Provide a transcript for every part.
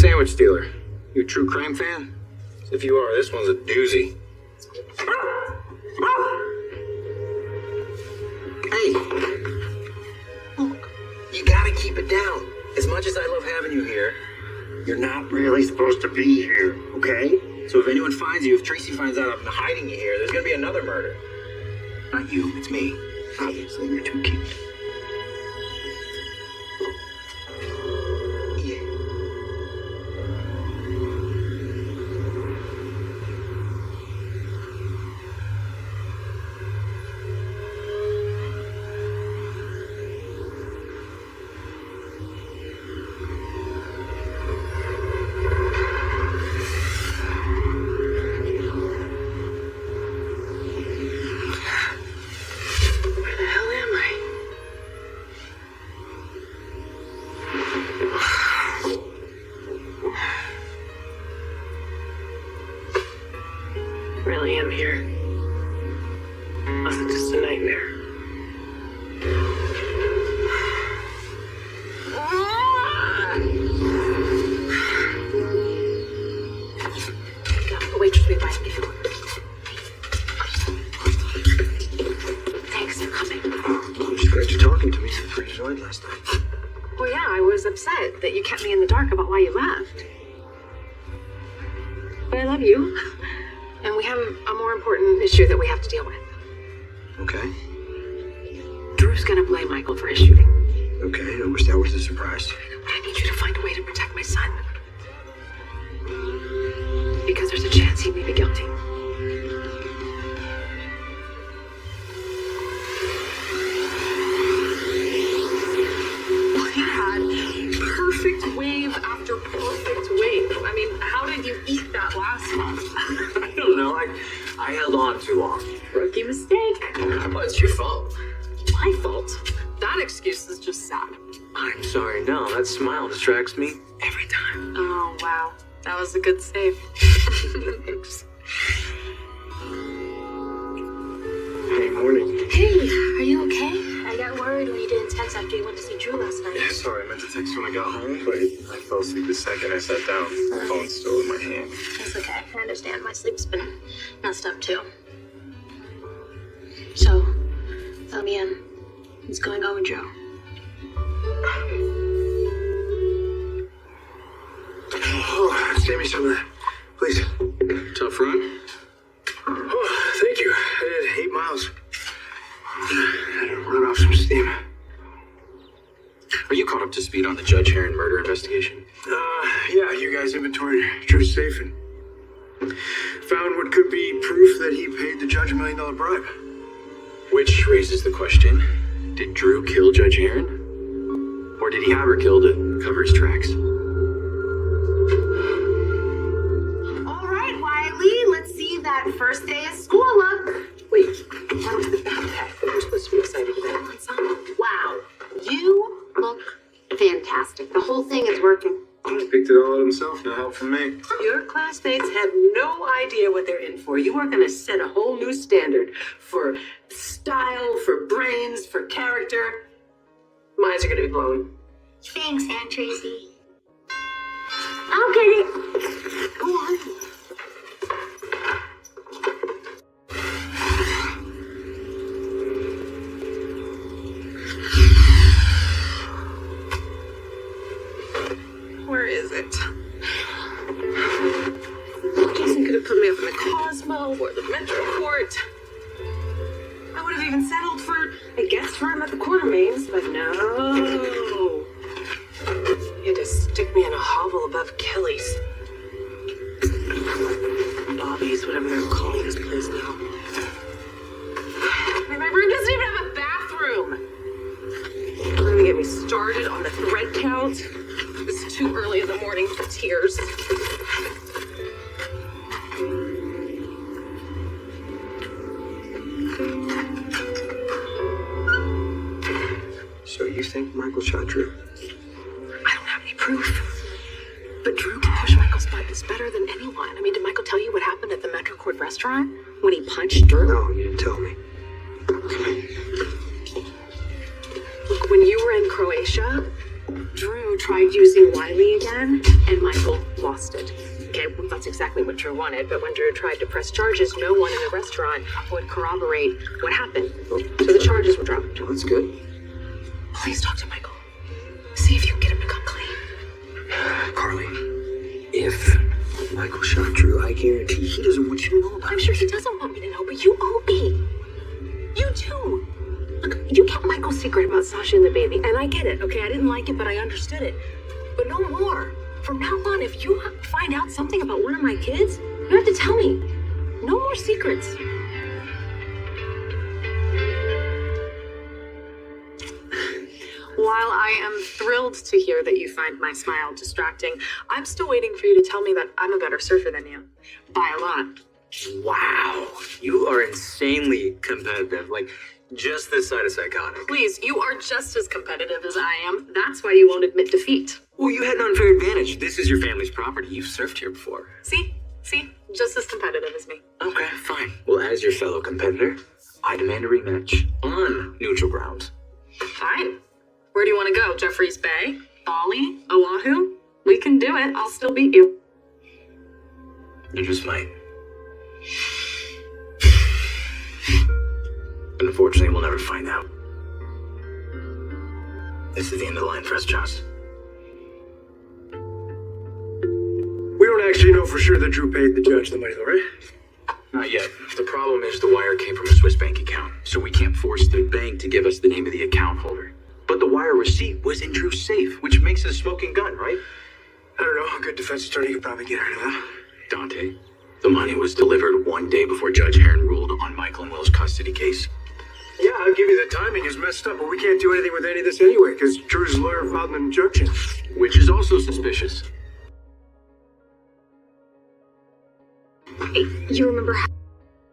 sandwich stealer. You a true crime fan? If you are, this one's a doozy. Hey, look, you gotta keep it down. As much as I love having you here, you're not really supposed to be here, okay? So if anyone finds you, if Tracy finds out I'm hiding you here, there's gonna be another murder. Not you, it's me. Obviously, you're too cute. Really am here. Was it just a nightmare? The waitress will be by you. Thanks for coming. I'm just glad you're talking to me since we enjoyed last night. Well, yeah, I was upset that you kept me in the dark about why you left. But I love you. And we have a more important issue that we have to deal with. Okay. Drew's gonna blame Michael for his shooting. Okay, I wish that was a surprise. I need you to find a way to protect my son. Because there's a chance he may be guilty. He had perfect wave after perfect wave. I mean, how did you eat that last one? I don't know, I held on too long. Rookie mistake. Well, it's your fault. My fault. That excuse is just sad. I'm sorry, no, that smile distracts me every time. Oh, wow. That was a good save. Thanks. Hey, morning. Hey, are you okay? I got worried when you didn't text after you went to see Drew last night. Yeah, sorry, I meant to text when I got home, but I fell asleep the second I sat down. The phone's still in my hand. It's okay. I understand. My sleep's been messed up too. So, fill me in. What's going on with Joe? Oh, save me some of that, please. Tough run? Oh, thank you. I did 8 miles. Had to run off some steam. Are you caught up to speed on the Judge Heron murder investigation? Yeah, you guys inventoried Drew's safe and found what could be proof that he paid the judge $1 million bribe. Which raises the question, did Drew kill Judge Heron? Or did he have her killed to cover his tracks? All right, Wiley, let's see that first day of school look. Wait, that was the backpack that we're supposed to be excited about. Wow, you look fantastic. The whole thing is working. He picked it all out himself, no help from me. Your classmates have no idea what they're in for. You are going to set a whole new standard for style, for brains, for character. Minds are going to be blown. Thanks, Aunt Tracy. I'll get it. Go on. Where is it? Jason could have put me up in the Cosmo or the Metro Court. I would have even settled for a guest room at the Quartermains, but no. You had to stick me in a hovel above Kelly's. Bobby's, whatever they're calling this place now. I mean, my room doesn't even have a bathroom. Don't even get me started on the thread count. It's too early in the morning for tears. So you think Michael shot Drew? I don't have any proof. But Drew can push Michael's buttons better than anyone. I mean, did Michael tell you what happened at the Metro Court restaurant when he punched Drew? No, you didn't tell me. Look, when you were in Croatia, Drew tried using Wiley again, and Michael lost it. Okay, well, that's exactly what Drew wanted, but when Drew tried to press charges, no one in the restaurant would corroborate what happened. So the charges were dropped. Well, that's good. Please talk to Michael. See if you can get him to come clean. Carly, if Michael shot Drew, I guarantee he doesn't want you to know about I'm it. sure he doesn't want me to know, but you owe me. You do. Look, you kept Michael's secret about Sasha and the baby, and I get it, okay? I didn't like it, but I understood it. But no more. From now on, if you find out something about one of my kids, you have to tell me. No more secrets. While I am thrilled to hear that you find my smile distracting, I'm still waiting for you to tell me that I'm a better surfer than you. By a lot. Wow, you are insanely competitive. Like, just this side of psychotic. Please, you are just as competitive as I am. That's why you won't admit defeat. Well, you had an unfair advantage. This is your family's property. You've surfed here before. See? Just as competitive as me. Okay, fine. Well, as your fellow competitor, I demand a rematch on neutral ground. Fine. Where do you want to go? Jeffreys Bay? Bali? Oahu? We can do it. I'll still beat you. You just might. But unfortunately, we'll never find out. This is the end of the line for us, Joss. We don't actually know for sure that Drew paid the judge the money, though, right? Not yet. The problem is the wire came from a Swiss bank account, so we can't force the bank to give us the name of the account holder. But the wire receipt was in Drew's safe, which makes it a smoking gun, right? I don't know. A good defense attorney could probably get rid of that. Dante, the money was delivered one day before Judge Heron ruled on Michael and Will's custody case. Yeah, I'll give you the timing is messed up, but we can't do anything with any of this anyway, because Drew's lawyer filed an injunction. Which is also suspicious. Hey, you remember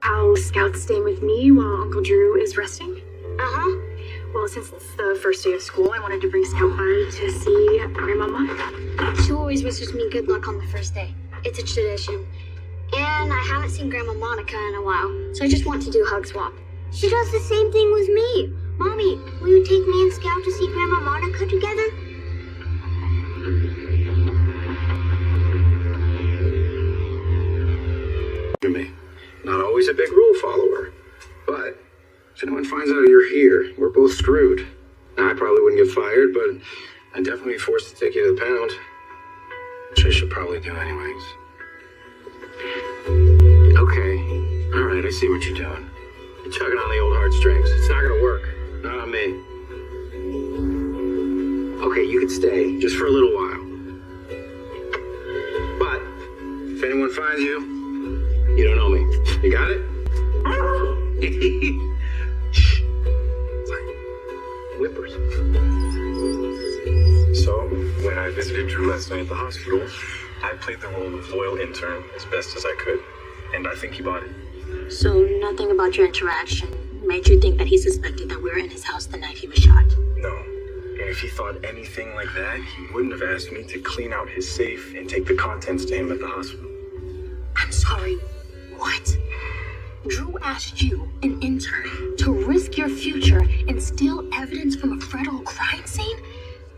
how Scout's staying with me while Uncle Drew is resting? Uh-huh. Well, since it's the first day of school, I wanted to bring Scout by to see Grandmama. She always wishes me good luck on the first day. It's a tradition. And I haven't seen Grandma Monica in a while, so I just want to do a hug swap. She does the same thing with me. Mommy, will you take me and Scout to see Grandma Monica together? Me. Not always a big rule follower, but if anyone finds out you're here, we're both screwed. Now, I probably wouldn't get fired, but I'd definitely be forced to take you to the pound, which I should probably do anyways. Okay, all right, I see what you're doing. You're tugging on the old heartstrings. It's not gonna work. Not on me. Okay, you can stay, just for a little while. But if anyone finds you, you don't know me. You got it? Whippers. So, when I visited Drew last night at the hospital, I played the role of loyal intern as best as I could, and I think he bought it. So nothing about your interaction made you think that he suspected that we were in his house the night he was shot? No. And if he thought anything like that, he wouldn't have asked me to clean out his safe and take the contents to him at the hospital. I'm sorry, what? Drew asked you, an intern, to risk your future and steal evidence from a federal crime scene?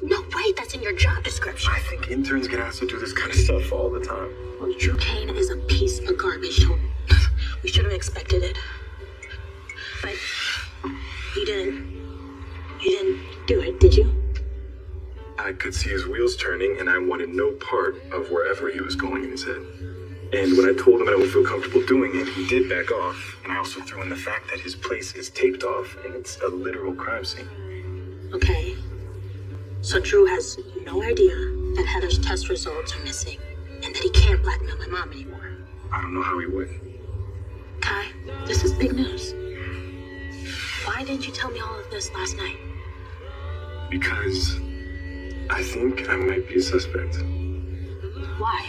No way that's in your job description. I think interns get asked to do this kind of stuff all the time. Well, Drew Kane is a piece of garbage, so we should have expected it. But you didn't do it, did you? I could see his wheels turning, and I wanted no part of wherever he was going in his head. And when I told him I don't feel comfortable doing it, he did back off. And I also threw in the fact that his place is taped off, and it's a literal crime scene. Okay. So Drew has no idea that Heather's test results are missing and that he can't blackmail my mom anymore. I don't know how he would. Kai, this is big news. Why didn't you tell me all of this last night? Because I think I might be a suspect. Why?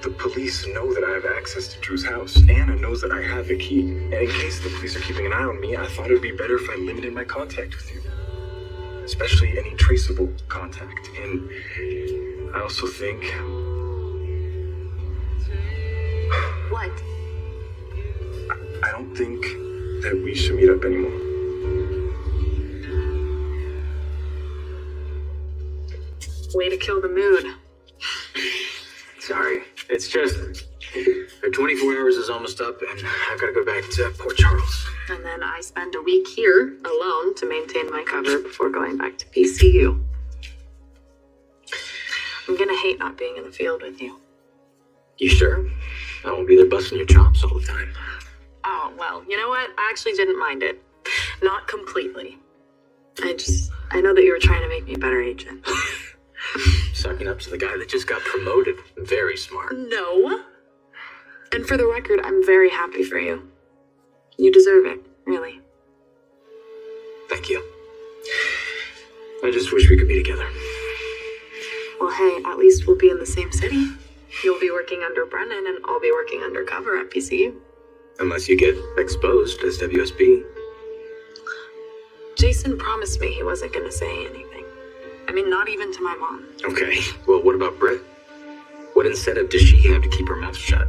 The police know that I have access to Drew's house. Anna knows that I have a key. And in case the police are keeping an eye on me, I thought it would be better if I limited my contact with you. Especially any traceable contact. And I also think... What? I don't think that we should meet up anymore. way to kill the mood. Sorry. It's just our 24 hours is almost up, and I've got to go back to Port Charles. And then I spend a week here alone to maintain my cover before going back to PCU. I'm gonna hate not being in the field with you. You sure? I won't be there busting your chops all the time. Oh, well, you know what? I actually didn't mind it. Not completely. I know that you were trying to make me a better agent. Sucking up to the guy that just got promoted. Very smart. No. And for the record, I'm very happy for you. You deserve it, really. Thank you. I just wish we could be together. Well, hey, at least we'll be in the same city. You'll be working under Brennan, and I'll be working undercover at PCU. Unless you get exposed as WSB. Jason promised me he wasn't going to say anything. I mean, not even to my mom. Okay, well, what about Britt? What incentive does she have to keep her mouth shut?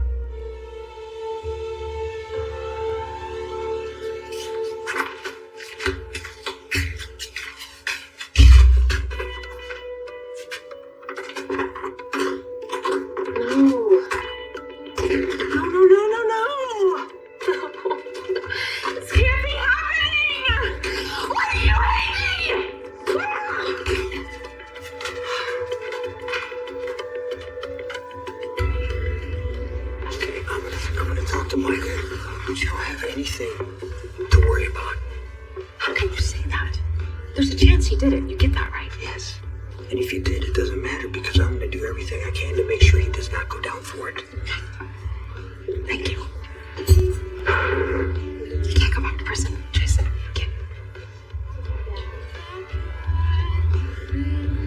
No. This can't be happening! What are you hiding? Okay, I'm gonna talk to Michael. But you don't have anything to worry about. How can you say that? There's a chance he did it. You get that right? Yes. And if he did, it doesn't matter because I'm gonna do everything I can to make sure he does not go down for it. Thank you. You can't go back to prison, Jason. You can't.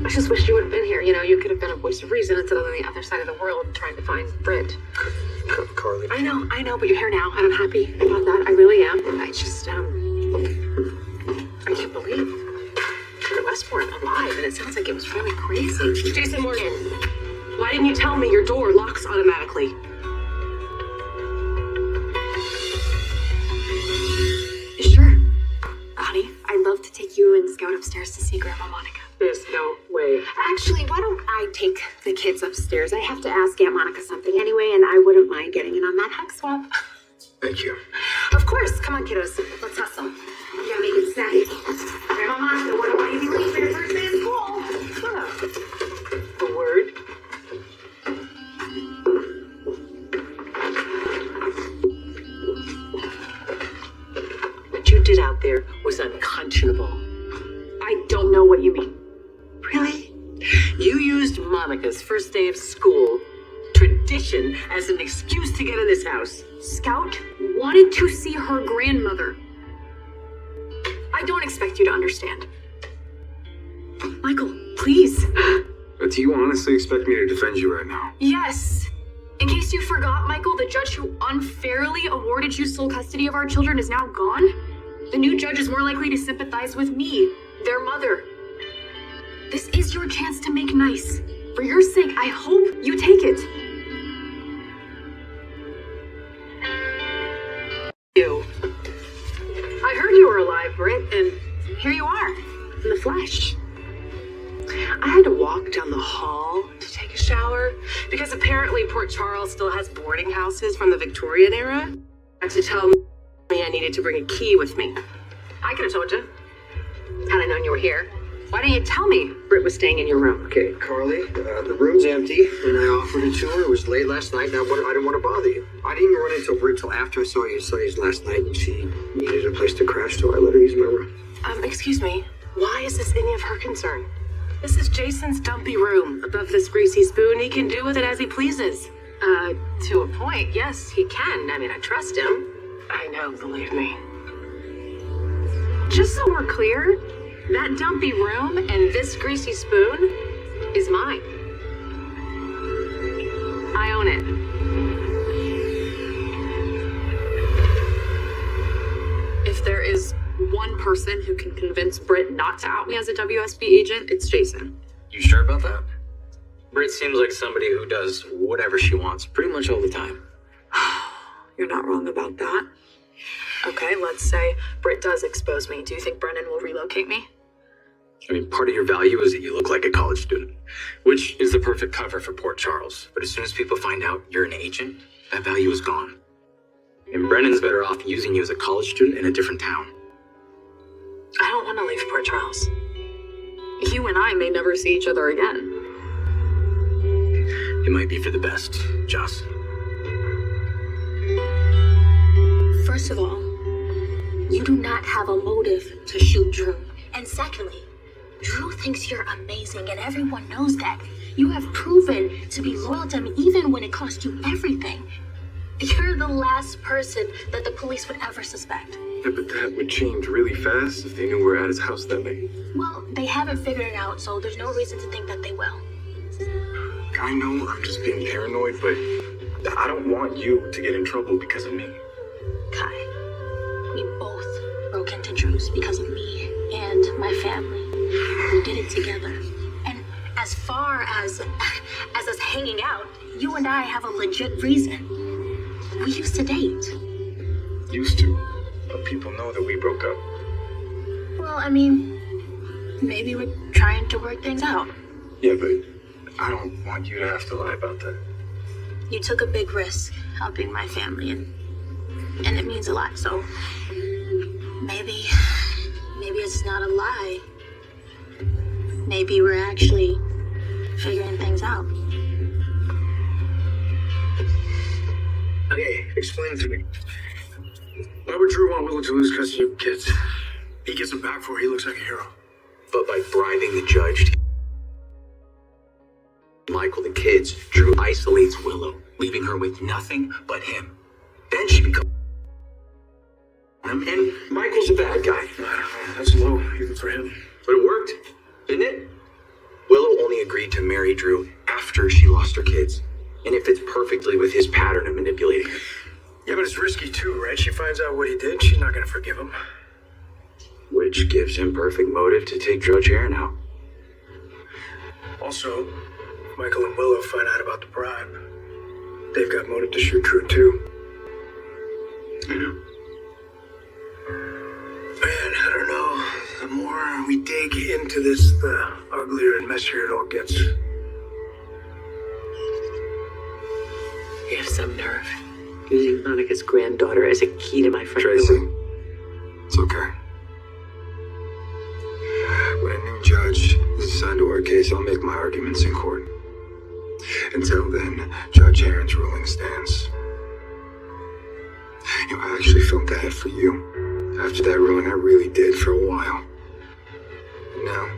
I just wish you would have been here. You know, you could have been a voice of reason instead of on the other side of the world trying to find Britt. Carly. I know, but you're here now, and I'm happy about that. I really am. I just, I can't believe you're Westport alive, and it sounds like it was really crazy. Jason Morgan, why didn't you tell me your door locks automatically? Sure. Honey, I'd love to take you and Scout upstairs to see Grandma Monica. There's no way. Actually, why don't I take the kids upstairs? I have to ask Aunt Monica something anyway, and I wouldn't mind getting in on that hug swap. Thank you. Of course. Come on, kiddos. Let's hustle. We gotta make it snappy. Grandma Monica, what do you leave for your first day of school? A word? What you did out there was unconscionable. I don't know what you mean. Really? You used Monica's first day of school tradition as an excuse to get in this house. Scout wanted to see her grandmother. I don't expect you to understand. Michael, please. But do you honestly expect me to defend you right now? Yes. In case you forgot, Michael, the judge who unfairly awarded you sole custody of our children is now gone. The new judge is more likely to sympathize with me, their mother. This is your chance to make nice. For your sake, I hope you take it. You. I heard you were alive, Britt, and here you are, in the flesh. I had to walk down the hall to take a shower because apparently Port Charles still has boarding houses from the Victorian era. Had to tell me I needed to bring a key with me. I could have told you. Had I known you were here. Why didn't you tell me Britt was staying in your room? Okay, Carly, the room's empty, and I offered it to her. It was late last night, and I didn't want to bother you. I didn't even run into Britt till after I saw your studies last night, and she needed a place to crash, so I let her use my room. Excuse me. Why is this any of her concern? This is Jason's dumpy room. Above this greasy spoon, he can do with it as he pleases. To a point, yes, he can. I mean, I trust him. I know, believe me. Just so we're clear, that dumpy room and this greasy spoon is mine. I own it. If there is one person who can convince Britt not to out me as a WSB agent, it's Jason. You sure about that? Britt seems like somebody who does whatever she wants pretty much all the time. You're not wrong about that. Okay, let's say Britt does expose me. Do you think Brennan will relocate me? I mean, part of your value is that you look like a college student, which is the perfect cover for Port Charles. But as soon as people find out you're an agent, that value is gone. And Brennan's better off using you as a college student in a different town. I don't want to leave Port Charles. You and I may never see each other again. It might be for the best, Joss. First of all, you do not have a motive to shoot Drew. And secondly, Drew thinks you're amazing and everyone knows that. You have proven to be loyal to him even when it cost you everything. You're the last person that the police would ever suspect. Yeah, but that would change really fast if they knew we were at his house that night. Well, they haven't figured it out, so there's no reason to think that they will. I know I'm just being paranoid, but I don't want you to get in trouble because of me. Kai, we both broke into Drew's because of me and my family. We did it together. And as far as us hanging out, you and I have a legit reason. We used to date. Used to, but people know that we broke up. Well, I mean, maybe we're trying to work things out. Yeah, but I don't want you to have to lie about that. You took a big risk helping my family, and it means a lot. So maybe it's not a lie. Maybe we're actually figuring things out. Okay, explain to me. Why would Drew want Willow to lose custody of kids? He gets them back for her, he looks like a hero. But by bribing the judge to Michael the kids, Drew isolates Willow, leaving her with nothing but him. Then she becomes him, and Michael's a bad guy. I don't know, that's low, even for him. But it worked, didn't it? Willow only agreed to marry Drew after she lost her kids. And it fits perfectly with his pattern of manipulating her. Yeah, but it's risky too, right? She finds out what he did, she's not gonna forgive him. Which gives him perfect motive to take Judge Aaron out. Also, if Michael and Willow find out about the bribe, they've got motive to shoot Drew too. I know. Man, I don't know. The more we dig into this, the uglier and messier it all gets. You have some nerve. Using Monica's granddaughter as a key to my front Tracy, door. it's okay. When a new judge is assigned to our case, I'll make my arguments in court. Until then, Judge Aaron's ruling stands. You know, I actually felt bad for you. After that ruling, I really did for a while. No,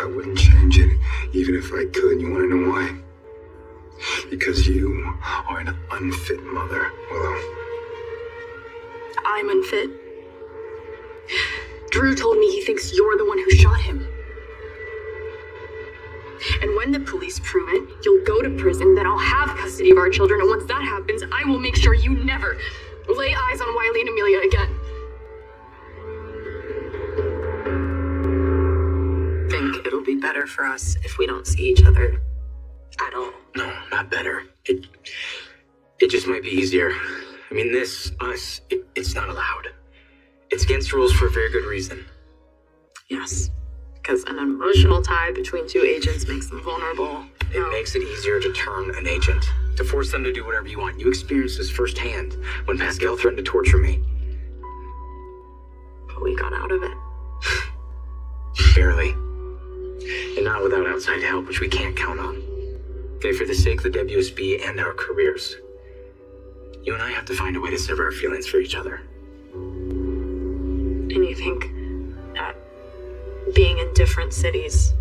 I wouldn't change it, even if I could. You want to know why? Because you are an unfit mother, Willow. I'm unfit. Drew told me he thinks you're the one who shot him. And when the police prove it, you'll go to prison, then I'll have custody of our children, and once that happens, I will make sure you never lay eyes on Wiley and Amelia again. Think it'll be better for us if we don't see each other at all. No, not better. It just might be easier. I mean, it's not allowed. It's against rules for a very good reason. Yes, because an emotional tie between two agents makes them vulnerable. It makes it easier to turn an agent, to force them to do whatever you want. You experienced this firsthand when Pascal threatened to torture me. But we got out of it. Barely. And not without outside help, which we can't count on. Okay, for the sake of the WSB and our careers, you and I have to find a way to sever our feelings for each other. And you think that being in different cities...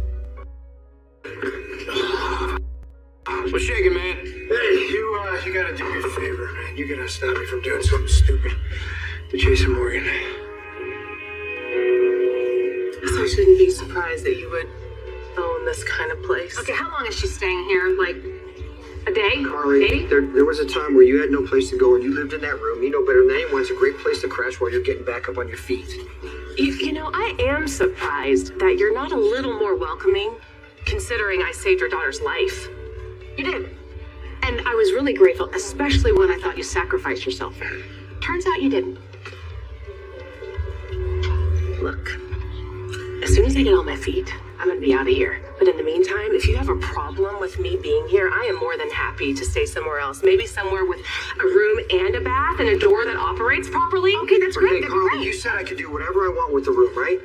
What's shaking, man? Hey, you gotta do me a favor, man. You gotta stop me from doing something stupid to Jason Morgan. So I shouldn't be surprised that you would own this kind of place. Okay, how long is she staying here? Like, a day? Marley, Maybe? there was a time where you had no place to go and you lived in that room. You know better than anyone. It's a great place to crash while you're getting back up on your feet. You know, I am surprised that you're not a little more welcoming, considering I saved your daughter's life. You did. And I was really grateful, especially when I thought you sacrificed yourself for her. Turns out you didn't. Look, as soon I get on my feet, I'm gonna be out of here. But in the meantime, if you have a problem with me being here, I am more than happy to stay somewhere else. Maybe somewhere with a room and a bath and a door that operates properly. Okay, that's great. Okay, That'd be Carly, great. you said I could do whatever I want with the room, right?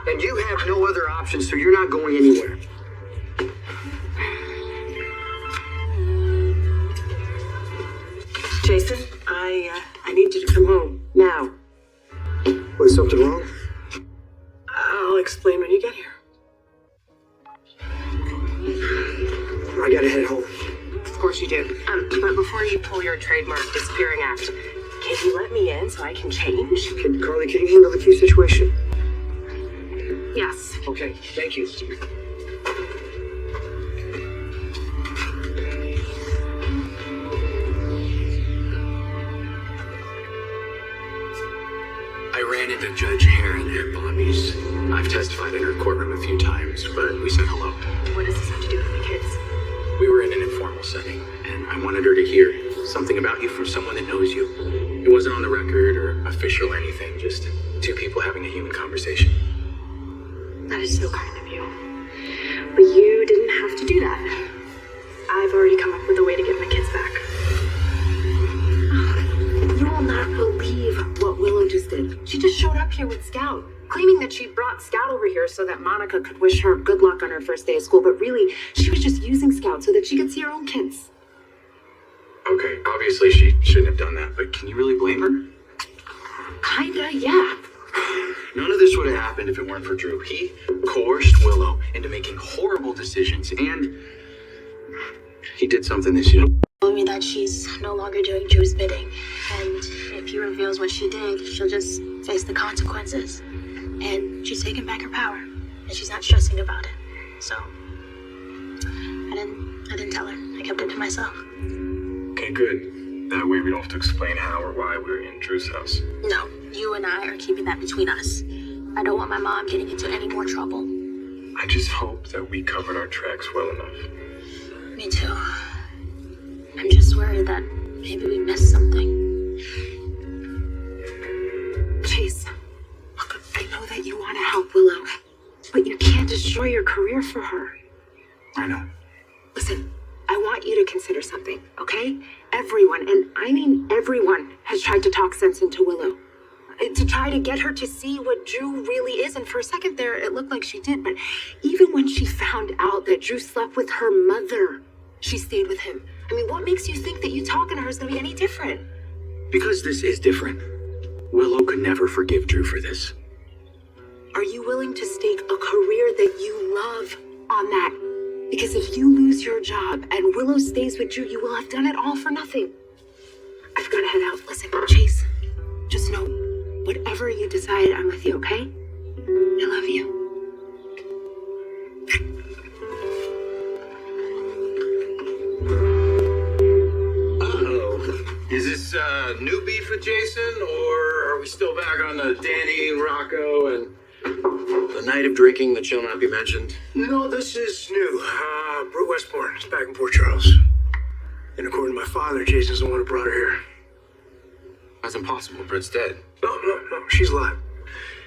And you have no other options, so you're not going anywhere. Jason, I need you to come home now. Was something wrong? I'll explain when you get here. I gotta head home. Of course you do. But before you pull your trademark disappearing act, can you let me in so I can change? Carly, can you handle the key situation? Yes. Okay, thank you. I ran into Judge Heron at Bobby's. I've testified in her courtroom a few times, but we said hello. What does this have to do with the kids? We were in an informal setting, and I wanted her to hear something about you from someone that knows you. It wasn't on the record or official or anything, just two people having a human conversation. That is so kind of you. But you didn't have to do that. I've already come up with a way to get my kids back. You will not believe what Willow just did. She just showed up here with Scout, claiming that she brought Scout over here so that Monica could wish her good luck on her first day of school, but really, she was just using Scout so that she could see her own kids. Okay, obviously she shouldn't have done that, but can you really blame her? Kinda, yeah. None of this would have happened if it weren't for Drew. He coerced Willow into making horrible decisions, and he did something this year. Told me that she's no longer doing Drew's bidding, and if he reveals what she did, she'll just face the consequences. And she's taking back her power, and she's not stressing about it. So I didn't tell her. I kept it to myself. Okay, good. That way we don't have to explain how or why we were in Drew's house. No, you and I are keeping that between us. I don't want my mom getting into any more trouble. I just hope that we covered our tracks well enough. Me too. I'm just worried that maybe we missed something. Chase, look, I know that you want to help Willow, but you can't destroy your career for her. I know. Listen, I want you to consider something, okay? Everyone, and I mean everyone, has tried to talk sense into Willow. To try to get her to see what Drew really is, and for a second there, it looked like she did, but even when she found out that Drew slept with her mother, she stayed with him. I mean, what makes you think that you talking to her is gonna be any different? Because this is different. Willow could never forgive Drew for this. Are you willing to stake a career that you love on that? Because if you lose your job and Willow stays with Drew, you will have done it all for nothing. I've got to head out. Listen, Chase, just know, whatever you decide, I'm with you, okay? I love you. Is this new beef with Jason, or are we still back on the Danny and Rocco and the night of drinking that shall not be mentioned? No, this is new. Brute Westbourne is back in Port Charles. And according to my father, Jason's the one who brought her here. That's impossible. Britt's dead. No, she's alive.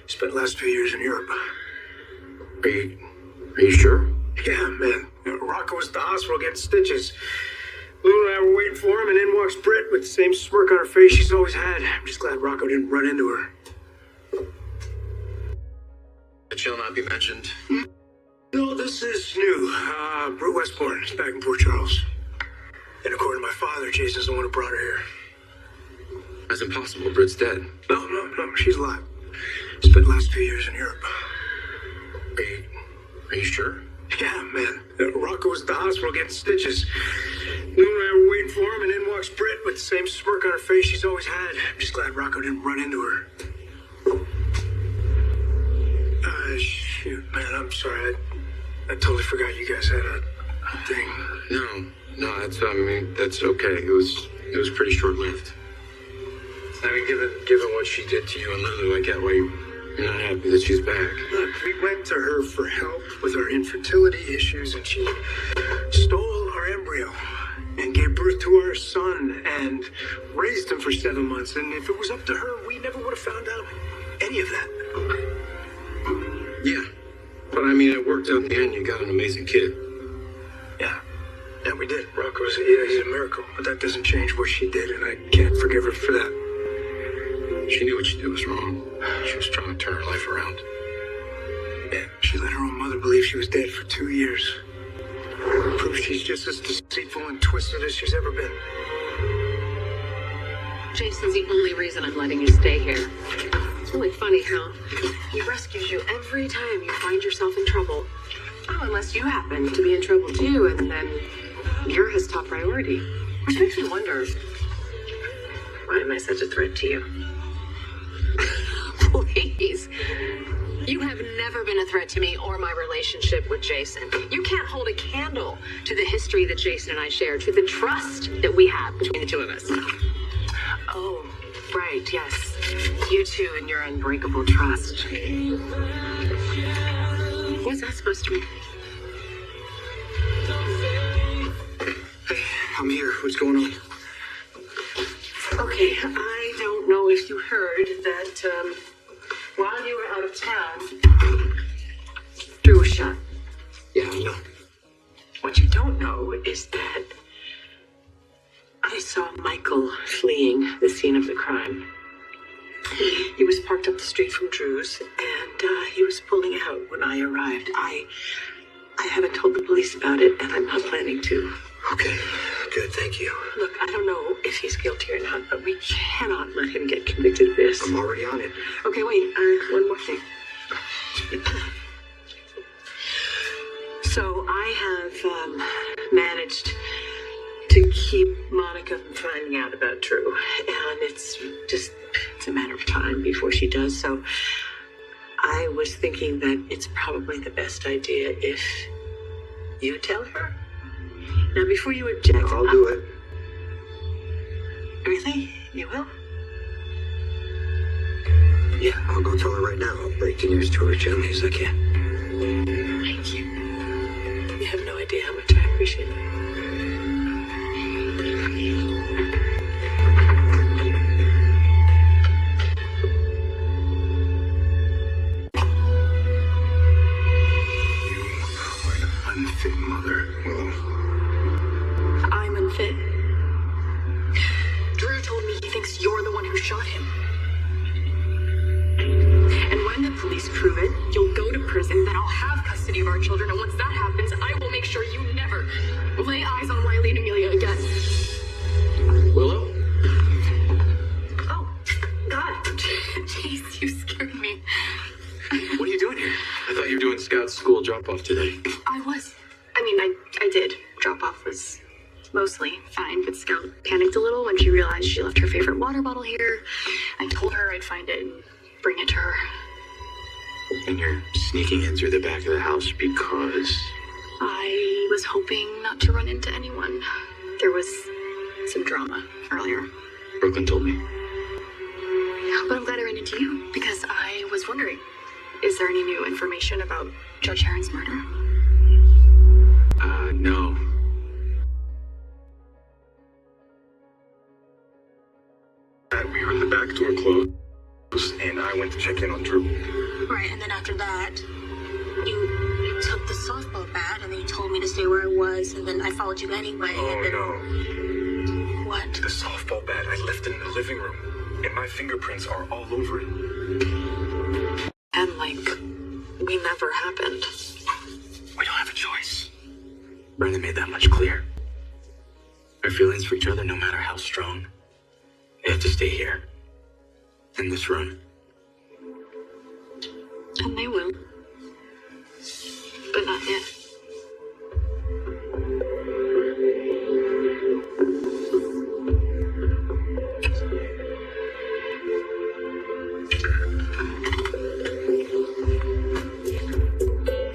Spent the last 2 years in Europe. Are you sure? Yeah, man. Rocco was at the hospital getting stitches. Lou and I were waiting for him, and in walks Britt with the same smirk on her face she's always had. I'm just glad Rocco didn't run into her. It shall not be mentioned. No, this is new. Brute Westbourne is back in Port Charles. And according to my father, Jason's the one who brought her here. That's impossible. Britt's dead. No, she's alive. Spent the last 2 years in Europe. Are you sure? Yeah, man. Rocco was at the hospital getting stitches. Lou and I were waiting for him, and in walks Britt with the same smirk on her face she's always had. I'm just glad Rocco didn't run into her. Shoot, man, I'm sorry. I totally forgot you guys had a thing. No, that's okay. It was pretty short-lived. I mean, given what she did to you and Lulu, I get why you're not happy that she's back. Look, we went to her for help with our infertility issues, and she stole our embryo and gave birth to our son and raised him for 7 months. And if it was up to her, we never would have found out any of that. Yeah, But I mean, it worked out in the end. You got an amazing kid. Yeah. Yeah, we did. Rocco's, yeah, he's a miracle. But that doesn't change what she did, and I can't forgive her for that. She knew what she did was wrong. She was trying to turn her life around. Yeah, she let her own mother believe she was dead for 2 years. Proof she's just as deceitful and twisted as she's ever been. Jason's the only reason I'm letting you stay here. It's really funny how he rescues you every time you find yourself in trouble. Oh, unless you happen to be in trouble too, and then you're his top priority. Which makes me wonder, why am I such a threat to you? Please. You have never been a threat to me or my relationship with Jason. You can't hold a candle to the history that Jason and I share, to the trust that we have between the two of us. Oh, right, yes. You two and your unbreakable trust. What's that supposed to mean? Hey, I'm here. What's going on? Okay, I don't know if you heard that while you were out of town, Drew was shot. Yeah, I know. What you don't know is that I saw Michael fleeing the scene of the crime. He was parked up the street from Drew's, and he was pulling out when I arrived. I haven't told the police about it, and I'm not planning to. Okay, good, thank you. Look, I don't know if he's guilty or not, but we cannot let him get convicted of this. I'm already on it. Okay, wait, one more thing. So I have managed to keep Monica from finding out about Drew, and it's a matter of time before she does. So I was thinking that it's probably the best idea if you tell her. Now, before you object, I'll do it. Really? You will? Yeah, I'll go tell her right now. I'll break the news to her as gently as I can. Thank you. You have no idea how much I appreciate it. Unfit mother, Willow. I'm unfit. Drew told me he thinks you're the one who shot him. And when the police prove it, you'll go to prison, then I'll have custody of our children, and once that happens, I will make sure you never lay eyes on Wiley and Amelia again. Willow? Oh, God. Jeez, you scared me. What are you doing here? I thought you were doing Scout's school drop-off today. I did. Drop-off was mostly fine, but Scout panicked a little when she realized she left her favorite water bottle here. I told her I'd find it and bring it to her. And you're sneaking in through the back of the house because... I was hoping not to run into anyone. There was some drama earlier. Brooklyn told me. But I'm glad I ran into you, because I was wondering, is there any new information about Judge Heron's murder? No. We heard the back door close, and I went to check in on Drew. Right, and then after that, you took the softball bat, and then you told me to stay where I was, and then I followed you anyway, and then... No. What? The softball bat, I left it in the living room, and my fingerprints are all over it. And we never happened. We don't have a choice. Brendan made that much clear. Our feelings for each other, no matter how strong, they have to stay here. In this room. And they will. But not yet.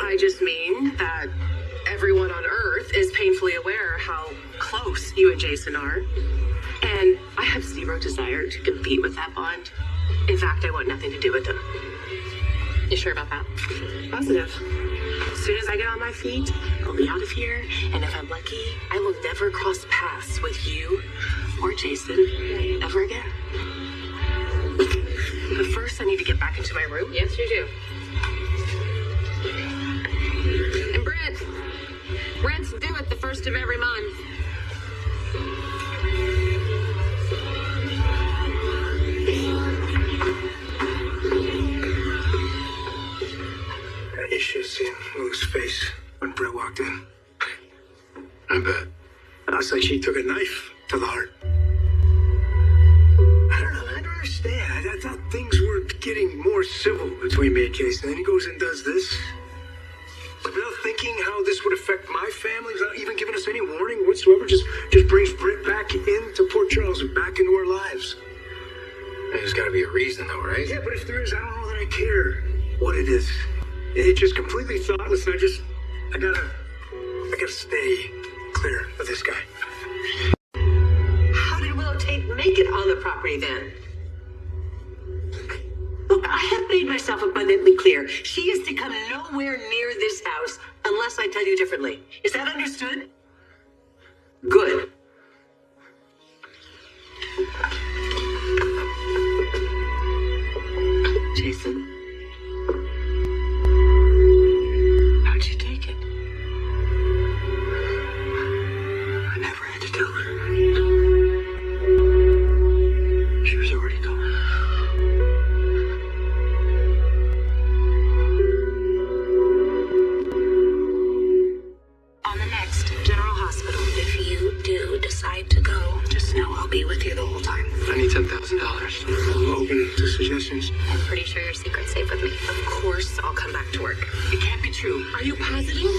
I just mean that everyone on Earth is painfully aware how close you and Jason are. And I have zero desire to compete with that bond. In fact, I want nothing to do with them. You sure about that? Positive. As soon as I get on my feet, I'll be out of here. And if I'm lucky, I will never cross paths with you or Jason ever again. But first, I need to get back into my room. Yes, you do. 1st of every month. You should have seen Lou's face when Britt walked in. I bet. It's like she took a knife to the heart. I don't understand. I thought things were getting more civil between me and Casey. And then he goes and does this. Without thinking how this would affect my family, without even giving us any warning whatsoever, just brings Britt back into Port Charles and back into our lives. There's got to be a reason, though, right? Yeah, but if there is, I don't know that I care what it is. It's just completely thoughtless, and I gotta stay clear of this guy. How did Willow Tate make it on the property then? Look, I have made myself abundantly clear. She is to come nowhere near this house unless I tell you differently. Is that understood? Good. Jason? How'd you take it? I never had to tell her. She was already gone. On the next General Hospital, if you do decide to go, just know I'll be with you the whole time. I need $10,000. I'm open to suggestions. I'm pretty sure your secret's safe with me. Of course, I'll come back to work. It can't be true. Are you positive?